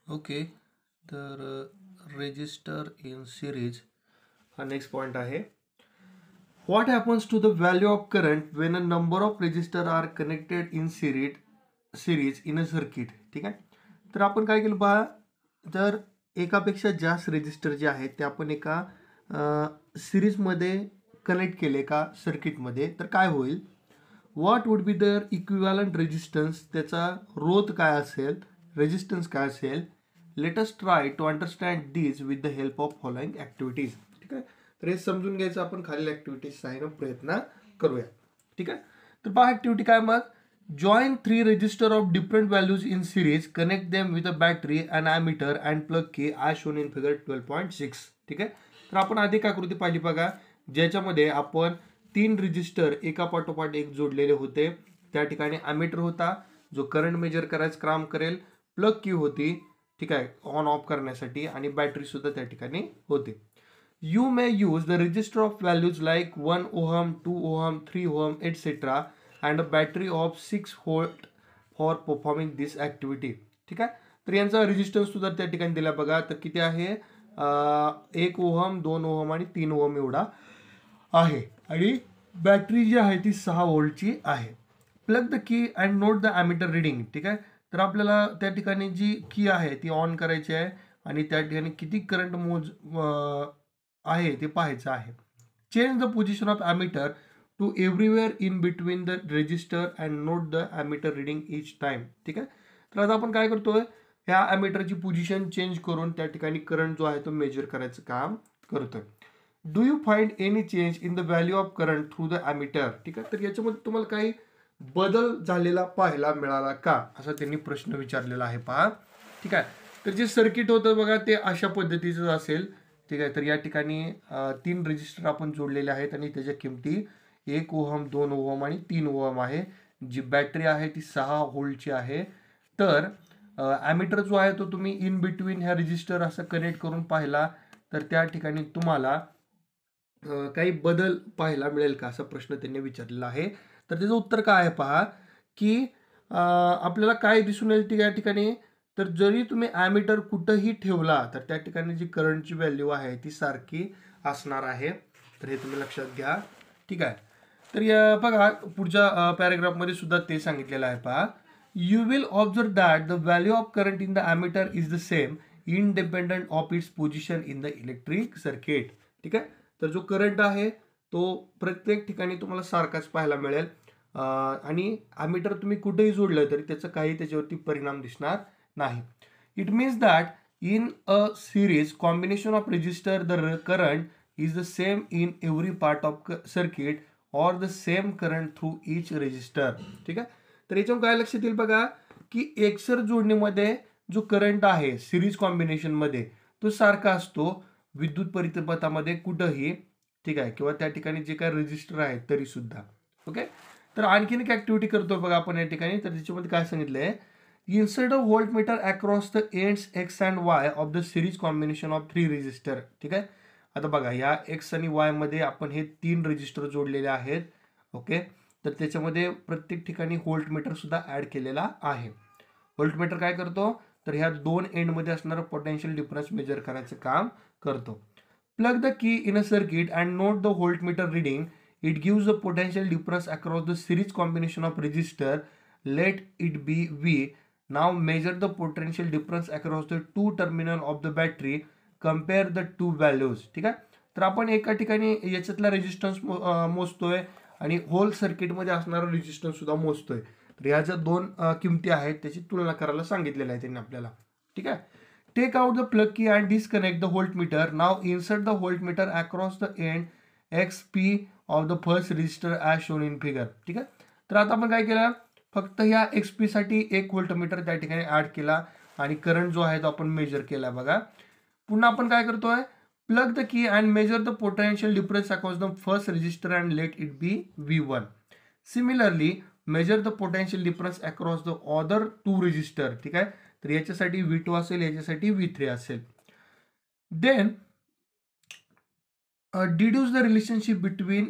Okay. तर resistor in series हा next point आहे. What happens to the value of current when a number of resistors are connected in series in a circuit? ठीक आहे. तर आपण काय केलं पहा, तर एकापेक्षा जास्त रेजिस्टर जे आहेत ते आपण एका सिरीजमध्ये कनेक्ट केले का सर्किटमध्ये, तर काय होईल, what would be the equivalent resistance, त्याचा रोध काय असेल, रेजिस्टन्स काय असेल. Let us try to understand this with the help of following activities. ठीक आहे. तर हे समजून घ्यायचं आपण खालील ऍक्टिव्हिटीज सहाय्याने प्रयत्न करूया. ठीक आहे. तर पहा ऍक्टिव्हिटी काय मग, join 3 resistor of different values in series, connect them with a battery and ammeter and plug key as shown in figure 12.6. ठीक आहे. तर आपण आधी काय आकृती पाहिली बघा, ज्याच्यामध्ये आपण 3 रेजिस्टर एका पाठोपाठ एक जोडलेले होते. त्या ठिकाणी ॲमीटर होता जो करंट मेजर करायचं काम करेल, प्लग की होती, ठीक आहे, ऑन ऑफ करण्यासाठी, आणि बॅटरी सुद्धा त्या ठिकाणी होते. You may use the register of values like 1 ohm, 2 ohm, 3 ohm, etc. and a battery of 6 volt for performing this activity. ठीक आहे. तर यांचा रेजिस्टन्स सुद्धा त्या ठिकाणी दिला बघा, तर किती आहे, 1 ओहम, 2 ओहम आणि 3 ओहम एवढा आहे, आणि बॅटरी जी आहे ती 6 व्होल्टची आहे. Plug the key and note the ammeter reading. ठीक आहे. तर आपल्याला त्या ठिकाणी जी की आहे ती ऑन करायची आहे आणि त्या ठिकाणी किती करंट आहे ते पाहायचं आहे. Change the position of ammeter to everywhere in between the resistor and note the ammeter reading each time. ठीक आहे. तर आता आपण काय करतोय, ह्या ॲमीटरची पोझिशन चेंज करून त्या ठिकाणी करंट जो आहे तो मेजर करायचं काम करतोय. Do you find any change in the value of current through the ammeter. ठीक आहे. तर याच्यामध्ये तुम्हाला काही बदल झालेला पाहायला मिळाला का, असा त्यांनी प्रश्न विचारलेला आहे पहा. ठीक आहे. तर जे सर्किट होतं बघा ते अशा पद्धतीचं असेल. ठीक आहे. तर या ठिकाणी 3 रेजिस्टर आपण जोडलेले आहेत आणि त्याच्या किमती 1 ओहम, 2 ओहम आणि 3 ओहम आहे. जी बॅटरी आहे ती 6 व्होल्टची आहे. तर ॲमीटर जो आहे तो तुम्ही इन बिटवीन ह्या रेजिस्टर असं कनेक्ट करून पाहिला तर त्या ठिकाणी तुम्हाला काही बदल पाहायला मिळेल का, असा प्रश्न त्यांनी विचारलेला आहे. तर त्याचं उत्तर काय आहे पहा, की आपल्याला काय दिसून येईल या ठिकाणी, तर जरी तुम्ही ॲमीटर कुठंही ठेवला तर त्या ठिकाणी जी करंटची व्हॅल्यू आहे ती सारखी असणार आहे. तर हे तुम्ही लक्षात घ्या. ठीक आहे. तर या बघा पुढच्या पॅराग्राफमध्ये सुद्धा ते सांगितलेलं आहे पहा. You will observe that the value of current in the ammeter is the same independent of its position in the electric circuit. ठीक आहे. तर जो करंट आहे तो प्रत्येक ठिकाणी तुम्हाला सारखाच पाहायला मिळेल, आणि ॲमीटर तुम्ही कुठेही जोडलं तरी त्याचा काही त्याच्यावरती परिणाम दिसणार नाही. It means that in a series combination of resistor the current is the same in every part of circuit or the same current through each resistor. ठीक आहे. तर याच्यावर काय लक्षात येईल बघा, की एकसर जोडणीमध्ये जो करंट आहे सिरीज कॉम्बिनेशनमध्ये तो सारखा असतो विद्युत परिपथामध्ये कुठंही. ठीक आहे. किंवा त्या ठिकाणी जे काय रेजिस्टर आहेत तरी सुद्धा. ओके. तर आणखीन एक ऍक्टिव्हिटी करतो बघा आपण या ठिकाणी. तर त्याच्यामध्ये काय सांगितलंय, insert a voltmeter across the ends X and Y of the series combination of 3 resistor. ठीक आहे. आता बघा या एक्स आणि वाय मध्ये आपण हे 3 रेजिस्टर जोडलेले आहेत. ओके. तर त्याच्यामध्ये प्रत्येक ठिकाणी व्होल्टमीटर सुद्धा ऍड केलेला आहे. व्होल्टमीटर काय करतो, तर ह्या 2 एंडमध्ये असणारं पोटेन्शियल डिफरन्स मेजर करायचं काम करतो. प्लग द की in a circuit and note the voltmeter reading. It gives the potential difference across the series combination of resistor. Let it be V. Now measure the potential difference across the two terminal of the battery. Compare the two values. ठीक आहे. तर आपण एका ठिकाणी याच्यातला resistance मोजतोय आणि hole सर्किटमध्ये असणारा रेजिस्टन्स सुद्धा मोजतोय. तर ह्या ज्या 2 किमती आहेत त्याची तुलना करायला सांगितलेलं आहे त्यांनी आपल्याला. ठीक आहे. टेक आउट द प्लग की and disconnect the voltmeter. Now insert the voltmeter across the end x P of the first register as shown in figure. ठीक आहे. तर आता आपण काय केलं, फक्त ह्या एक्सपी साठी 1 व्होल्टमीटर त्या ठिकाणी ऍड केला आणि करंट जो आहे तो आपण मेजर केला बघा. पुन्हा आपण काय करतोय, plug the key and measure the potential difference across the first resistor and let it be V1. Similarly measure the potential difference across the other 2 resistor. ठीक आहे. तर याच्यासाठी V2 असेल, याच्यासाठी V3 असेल. Then deduce the relationship between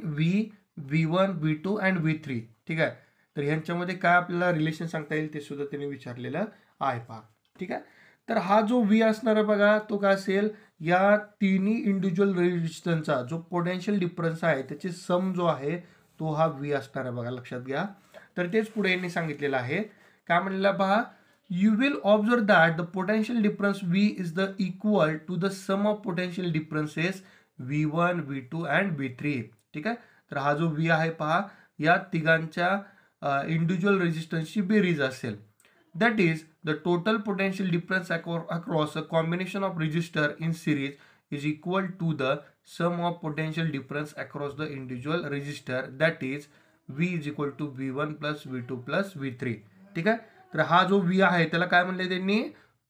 V1, V2 and V3. ठीक आहे. तर ह्यांच्यामध्ये काय आपल्याला रिलेशन सांगता येईल ते सुद्धा त्यांनी विचारलेलं आहे पहा. ठीक आहे. तर हा जो व्ही असणार आहे बघा तो काय असेल, या तिन्ही इंडिव्हिज्युअल रेजिस्टन्सचा जो पोटेन्शियल डिफरन्स आहे त्याची सम जो आहे तो हा व्ही असणार आहे बघा, लक्षात घ्या. तर तेच पुढे यांनी सांगितलेलं आहे. काय म्हणलेलं पहा, you will observe that the potential difference V is the equal to the sum of potential differences V1, V2 and V3. ठीक आहे. तर हा जो V आहे पहा, या तिघांच्या इंडिव्हिज्युअल रेजिस्टन्सची बेरीज असेल. That is the total potential difference across a combination of resistor in series is equal to the sum of potential difference across the individual resistor, that is V is equal to V1 plus V2 plus V3. ठीक आहे. तर हा जो V आहे त्याला काय म्हणले त्यांनी,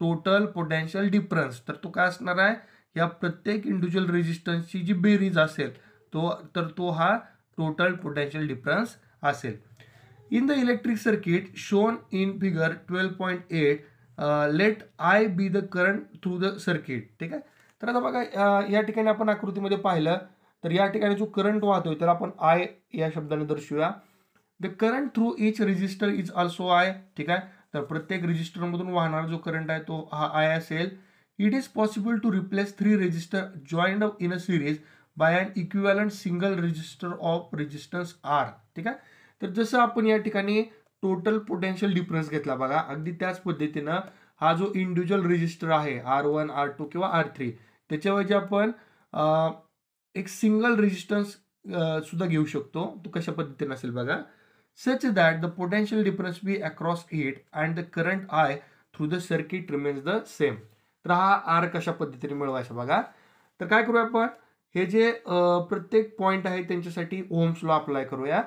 टोटल पोटेन्शियल डिफरन्स. तर तो काय असणार आहे, या प्रत्येक इंडिव्हिज्युअल रेजिस्टन्सची जी बेरीज असेल तो हा टोटल पोटेन्शियल डिफरन्स असेल. In the electric circuit shown in figure 12.8 let I be the current through the circuit. ठीक आहे. तर आता बघा या ठिकाणी आपण आकृतीमध्ये पाहिलं तर या ठिकाणी जो करंट वाहतोय त्याला आपण आय या शब्दाने दर्शवूया. The current through each resistor is also I. ठीक आहे. तर प्रत्येक रेजिस्टरमधून वाहणारा जो करंट आहे तो हा आय असेल. It is possible to replace 3 resistor joined in a series by an equivalent single resistor of resistance R. ठीक आहे. तर जसं आपण या ठिकाणी टोटल पोटेन्शियल डिफरन्स घेतला बघा, अगदी त्याच पद्धतीनं हा जो इंडिव्हिज्युअल रेजिस्टर आहे R1, R2 किंवा R3 त्याच्याऐवजी आपण एक सिंगल रेजिस्टन्स सुद्धा घेऊ शकतो. तो कशा पद्धतीने असेल बघा, such that the potential difference V across it and the current I through the circuit remains the same. तर हा R कशा पद्धतीने मिळवायचा बघा. तर काय करूया आपण, हे जे प्रत्येक पॉइंट आहे त्यांच्यासाठी ओहम्स लॉ अप्लाय करूया.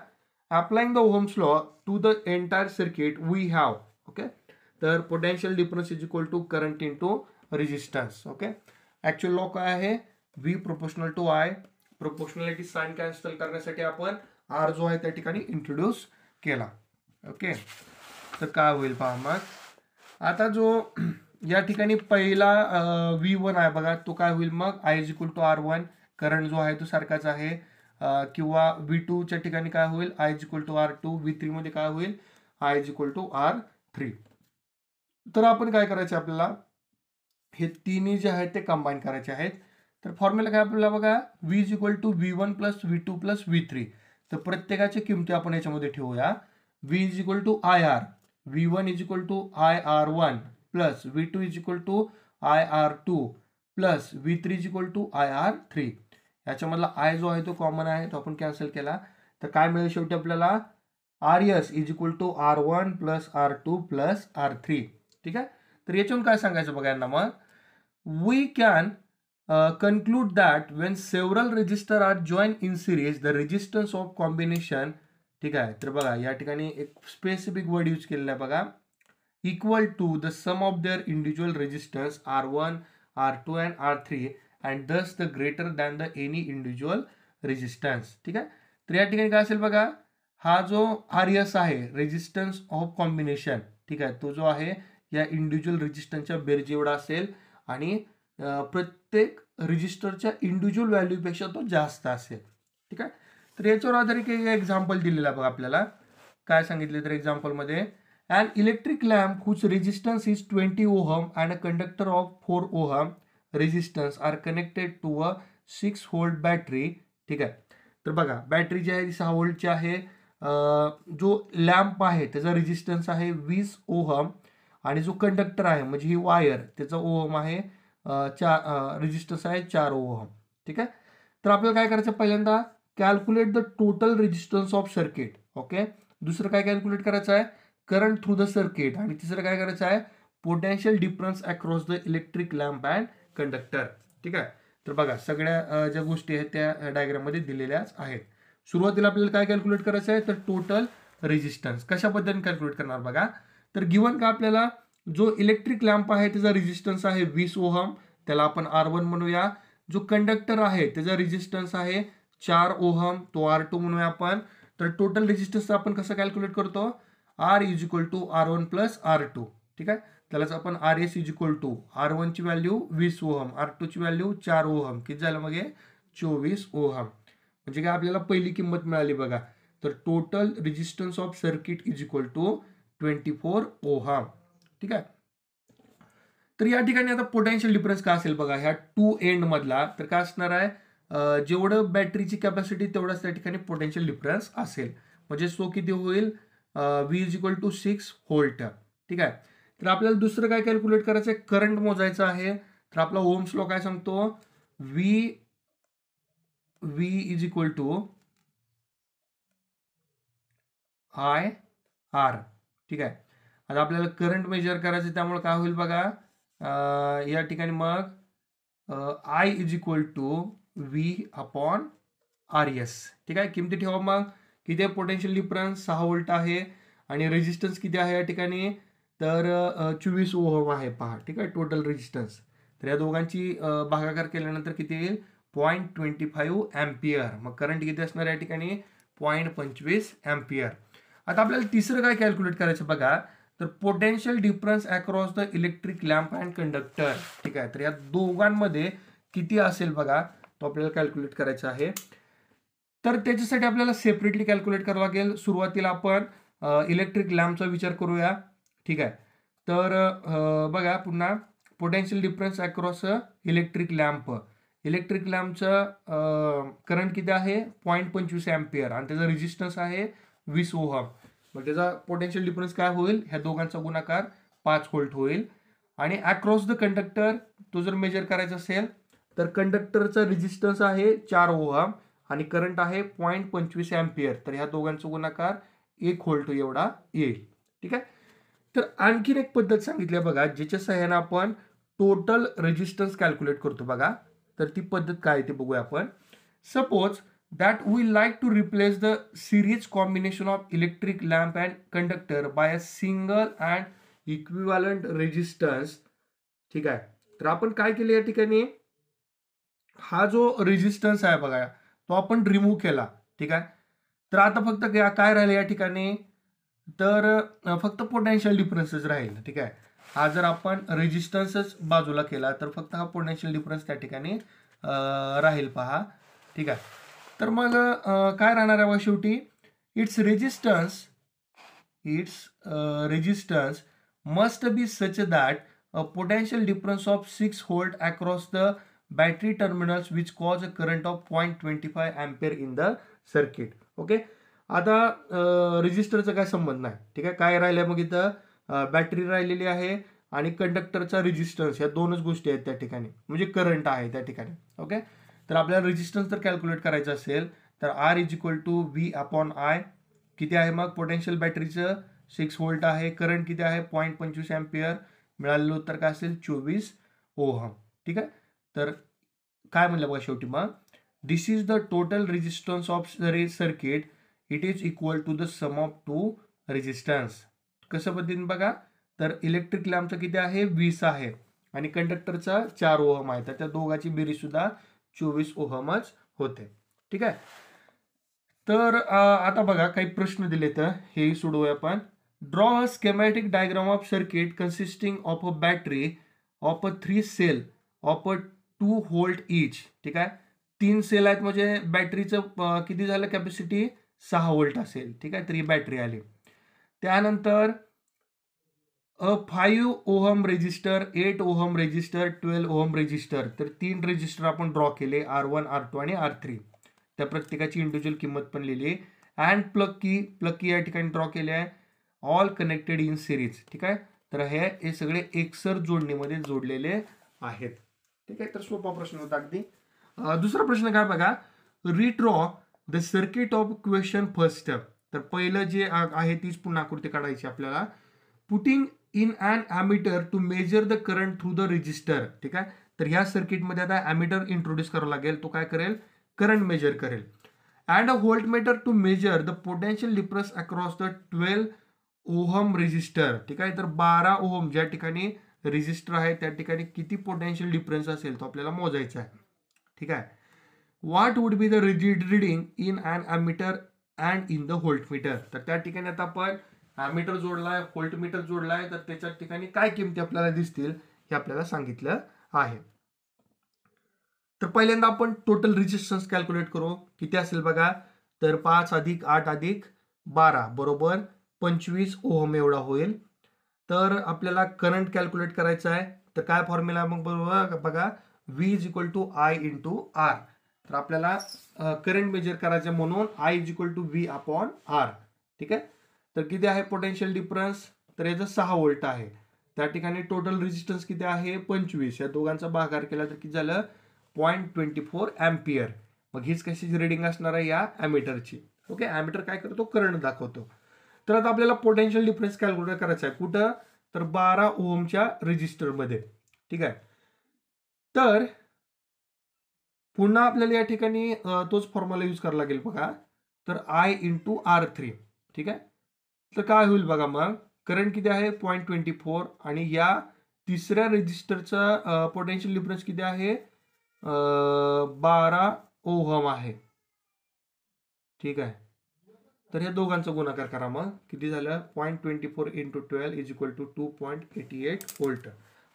Applying the ohm's law to the entire circuit we have. Okay. तर potential difference is equal to current into resistance. Okay. Actual law काय आहे, V proportional to I. Proportionality sign cancel करण्यासाठी आपण R जो आहे त्या ठिकाणी इंट्रोड्यूस केला. ओके. तर काय होईल पहा मग, आता जो या ठिकाणी पहिला V1 आहे बघा तो काय होईल मग, I is equal to R1. Current जो आहे तो सारखाच आहे. किंवा V2 च्या ठिकाणी काय होईल, I is equal to R2. V3 मध्ये काय होईल, I is equal to R3. तर आपण काय करायचं, आपल्याला हे तिन्ही जे आहेत ते कंबाईन करायचे आहेत. तर फॉर्म्युला काय आपल्याला बघा, V is equal to V1 plus V2 plus V3. तर प्रत्येकाची किमती आपण याच्यामध्ये ठेवूया. V is equal to IR. V1 is equal to IR1 plus V2 is equal to IR2 plus V3 is equal to IR3. याच्यामधला I जो आहे तो कॉमन आहे, तो आपण कॅन्सल केला. तर काय मिळेल शेवटी आपल्याला, RS is equal to R1 plus R2 plus R3. ठीक आहे. तर याच्यावरून काय सांगायचं बघा यांना मग, we can conclude that when several resistor are joined in series the resistance of combination. ठीक आहे. तर बघा या ठिकाणी एक स्पेसिफिक वर्ड यूज केलेला आहे बघा, equal to the sum of their individual resistance R1, R2 and R3 and thus the greater than the any individual resistance. ठीक आहे. तर या ठिकाणी काय असेल बघा, हा जो RS आहे रेजिस्टन्स ऑफ कॉम्बिनेशन. ठीक आहे. तो जो आहे या इंडिव्हिज्युअल रेजिस्टन्सच्या बेरजे एवढा असेल आणि प्रत्येक रेजिस्टरच्या इंडिव्हिज्युअल व्हॅल्यूपेक्षा तो जास्त असेल. ठीक आहे. तर याच्यावर आधारित एक एक्झाम्पल दिलेला बघा आपल्याला. काय सांगितले तर एक्झाम्पलमध्ये, an electric lamp whose resistance is 20 ohm and a conductor of 4 ohm resistance are connected to a 6 volt battery. ठीक आहे. तर बघा बॅटरी जी आहे ती 6 व्होल्टची आहे. जो लॅम्प आहे त्याचा रेजिस्टन्स आहे 20 ओहम आणि जो कंडक्टर आहे म्हणजे ही वायर त्याचा ओहम आहे रेजिस्टन्स आहे 4 ओहम. ठीक आहे. तर आपल्याला काय करायचं, पहिल्यांदा calculate the total resistance of circuit. Okay. दुसरं काय कॅल्क्युलेट करायचं आहे, करंट थ्रू द सर्किट. आणि तिसरं काय करायचं आहे, potential difference across the electric lamp and conductor. ठीक आहे. तर बघा सगळ्या ज्या गोष्टी आहेत त्या डायग्राम मध्ये दिलेल्याच आहेत. सुरुवातीला आपल्याला काय कॅल्क्युलेट करायचं आहे, तर टोटल रेजिस्टन्स कशा पद्धतीने कॅल्क्युलेट करणार बघा. तर गिवन का आपल्याला जो इलेक्ट्रिक लॅम्प आहे त्याचा रेजिस्टन्स आहे 20 ओहम, त्याला आपण R1 म्हणूया. जो कंडक्टर आहे त्याचा रेजिस्टन्स आहे 4 ओहम, तो R2 म्हणूया आपण. तर टोटल रेजिस्टन्स आपण कसं कॅल्क्युलेट करतो, R is equal to R1 plus R2. ठीक आहे. त्यालाच आपण RS is equal to R1 ची व्हॅल्यू 20 ओहम, R2 ची व्हॅल्यू 4 ओहम, किती झालं मग 24 ओहम. म्हणजे काय आपल्याला पहिली किंमत मिळाली बघा. तर total resistance of circuit is equal to 24 ohm. ठीक आहे. तर या ठिकाणी आता पोटेन्शियल डिफरन्स काय असेल बघा, ह्या टू एंड मधला तर काय असणार आहे, जेवढं बॅटरीची कॅपॅसिटी तेवढाच त्या ठिकाणी पोटेन्शियल डिफरन्स असेल. म्हणजे तो किती होईल, V is equal to 6 volt. ठीक आहे. तर आपल्याला दुसरं काय कॅल्क्युलेट करायचं आहे, करंट मोजायचं आहे. तर आपला ओम्स लॉ काय सांगतो, V is equal to I R. ठीक आहे. आता आपल्याला करंट मेजर करायचं, त्यामुळे काय होईल बघा, या ठिकाणी मग I is equal to V upon R S. ठीक आहे. किमती ठेवा मग. किती आहे पोटेन्शियल डिफरन्स, 6 व्होल्ट आहे. आणि रेजिस्टन्स किती आहे या ठिकाणी, तर 24 ओहम आहे पहा. ठीक आहे, टोटल रेजिस्टन्स. तर या दोघांची भागाकार केल्यानंतर किती येईल, 0.25 अँपियर. मग करंट किती असणार या ठिकाणी, 0.25 अँपियर. आता आपल्याला तिसरं काय कॅल्क्युलेट करायचं बघा, तर potential difference across the electric lamp and conductor. ठीक आहे. तर या दोघांमध्ये किती असेल बघा, तो आपल्याला कॅल्क्युलेट करायचा आहे. तर त्याच्यासाठी आपल्याला सेपरेटली कॅल्क्युलेट करावं लागेल. सुरुवातीला आपण इलेक्ट्रिक लॅम्पचा विचार करूया. ठीक आहे. तर बघा पुन्हा potential difference across electric lamp. Electric लॅम्पचं करंट किती आहे, 0.25 अँपियर आणि त्याचा रेजिस्टन्स आहे 20 ओहम. मग त्याचा पोटेन्शियल डिफरन्स काय होईल, ह्या दोघांचा गुणाकार 5 व्होल्ट होईल. आणि अक्रॉस द कंडक्टर तो जर मेजर करायचा असेल, तर कंडक्टरचा रेजिस्टन्स आहे 4 ओहम आणि करंट आहे 0.25 अँपियर. तर ह्या दोघांचा गुणाकार 1 व्होल्ट एवढा येईल. ठीक आहे. तर आणखीन एक पद्धत सांगितली बघा, ज्याच्या सहाय्याने आपण टोटल रेजिस्टन्स कॅल्क्युलेट करतो बघा. तर ती पद्धत काय ते बघूया आपण. Suppose that we like to replace the series combination of electric lamp and conductor by a single and equivalent resistance. ठीक आहे. तर आपण काय केलं या ठिकाणी, हा जो रेजिस्टन्स आहे बघा तो आपण रिमूव्ह केला. ठीक आहे. तर आता फक्त काय राहिलं या ठिकाणी, तर फक्त पोटेन्शियल डिफरन्सच राहील. ठीक आहे. हा जर आपण रेजिस्टन्सच बाजूला केला तर फक्त हा पोटेन्शियल डिफरन्स त्या ठिकाणी राहील पहा. ठीक आहे. तर मग काय राहणार आहे शेवटी, it's resistance must be such that a potential difference of 6 volt across the battery terminals which cause a current of 0.25 ampere in the circuit. Okay. आता रेजिस्टरचा काय संबंध नाही. ठीक आहे. काय राहिलं मग इथं, बॅटरी राहिलेली आहे आणि कंडक्टरचा रेजिस्टन्स, या दोनच गोष्टी आहेत त्या ठिकाणी, म्हणजे करंट आहे त्या ठिकाणी. ओके. तर आपल्याला रेजिस्टन्स जर कॅल्क्युलेट करायचं असेल तर R is equal to V upon I. किती आहे मग पोटेन्शियल बॅटरीचं, 6 व्होल्ट आहे. करंट किती आहे, 0.25 अँपियर. मिळालेलं उत्तर काय असेल, 24 ओहम. ठीक आहे. तर काय म्हणलं बघा शेवटी मग, this is the total resistance of circuit. It is equal to the sum of two resistance. कसं पद्धतीने बघा, तर इलेक्ट्रिक लॅम्पचं किती आहे, 20 आहे आणि कंडक्टरचा 4 ओहम आहे. तर त्या दोघांची बेरीज सुद्धा 24 ओहमच होते. ठीक आहे. तर आता बघा काही प्रश्न दिले तर हे सोडवूया आपण. Draw a schematic diagram of circuit consisting of a battery of a 3 cell of a 2 volt each. ठीक आहे. 3 सेल आहेत म्हणजे बॅटरीचं किती झालं कॅपॅसिटी, 6 व्होल्ट असेल. ठीक आहे. तर ही बॅटरी आली. त्यानंतर 5 ohm resistor, 8 ohm resistor, 12 ohm resistor. तर 3 रेजिस्टर आपण ड्रॉ केले, R1, R2 आणि R3. त्या प्रत्येकाची इंडिव्हिज्युअल किंमत पण लिहिली. अँड प्लग की या ठिकाणी ड्रॉ केले आहे. All connected in series. ठीक आहे. तर हे सगळे एकसर जोडणीमध्ये जोडलेले आहेत. ठीक आहे. तर सोपा प्रश्न होता अगदी. दुसरा प्रश्न काय बघा, redraw the circuit of question first step. तर पहिलं जे आहे तीच पुन्हा आकृती काढायची आपल्याला. Putting in an ammeter to measure the current through the resistor. ठीक आहे. तर ह्या सर्किटमध्ये आता ॲमीटर इंट्रोड्यूस करावा लागेल. तो काय करेल, करंट मेजर करेल. And a voltmeter to measure the potential difference across the 12 ohm resistor. ठीक आहे. तर 12 ओहम ज्या ठिकाणी रेजिस्टर आहे त्या ठिकाणी किती पोटेन्शियल डिफरन्स असेल तो आपल्याला मोजायचा आहे. ठीक आहे. What would be the reading in an ammeter and in the voltmeter. तर त्या ठिकाणी आता आपण ॲमीटर जोडलाय, व्होल्टमीटर जोडलाय, तर त्याच्या ठिकाणी काय किमती आपल्याला दिसतील हे आपल्याला सांगितलं आहे. तर पहिल्यांदा आपण टोटल रेजिस्टन्स कॅल्क्युलेट करू. किती असेल बघा, तर 5 अधिक 8 अधिक 12 बरोबर 25 ओहम एवढा होईल. तर आपल्याला करंट कॅल्क्युलेट करायचा आहे. तर काय फॉर्म्युला मग बरोबर बघा, V is equal to I into R. तर आपल्याला करंट मेजर करायचं म्हणून I is equal to V upon R. ठीक आहे. तर किती आहे पोटेन्शियल डिफरन्स, तर याचं 6 व्होल्ट आहे. त्या ठिकाणी टोटल रेजिस्टन्स किती आहे 25. या दोघांचा भागाकार केला तर किती झालं 0.24 अँपियर. मग हीच कशाची रिडिंग असणार आहे या ॲमीटरची. ओके, ॲमीटर काय करतो करंट दाखवतो. तर आता आपल्याला पोटेन्शियल डिफरन्स कॅल्क्युलेट करायचा आहे कुठं, तर 12 ओहमच्या रेजिस्टरमध्ये. ठीक आहे. तर पुन्हा आपल्याला या ठिकाणी तोच फॉर्म्युला यूज करावा लागेल बघा. तर आय इंटू R3. ठीक आहे. तर काय होईल बघा, मग करंट किती आहे 0.24 आणि या तिसऱ्या रेजिस्टरचा पोटेन्शियल डिफरन्स किती आहे 12 ओहम आहे. ठीक आहे. तर या दोघांचा गुणाकार करा, मग किती झालं 0.24 into 12 is equal to 2.88 volt.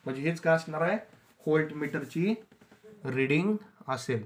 म्हणजे हेच काय असणार आहे व्होल्ट मीटरची रिडिंग असेल.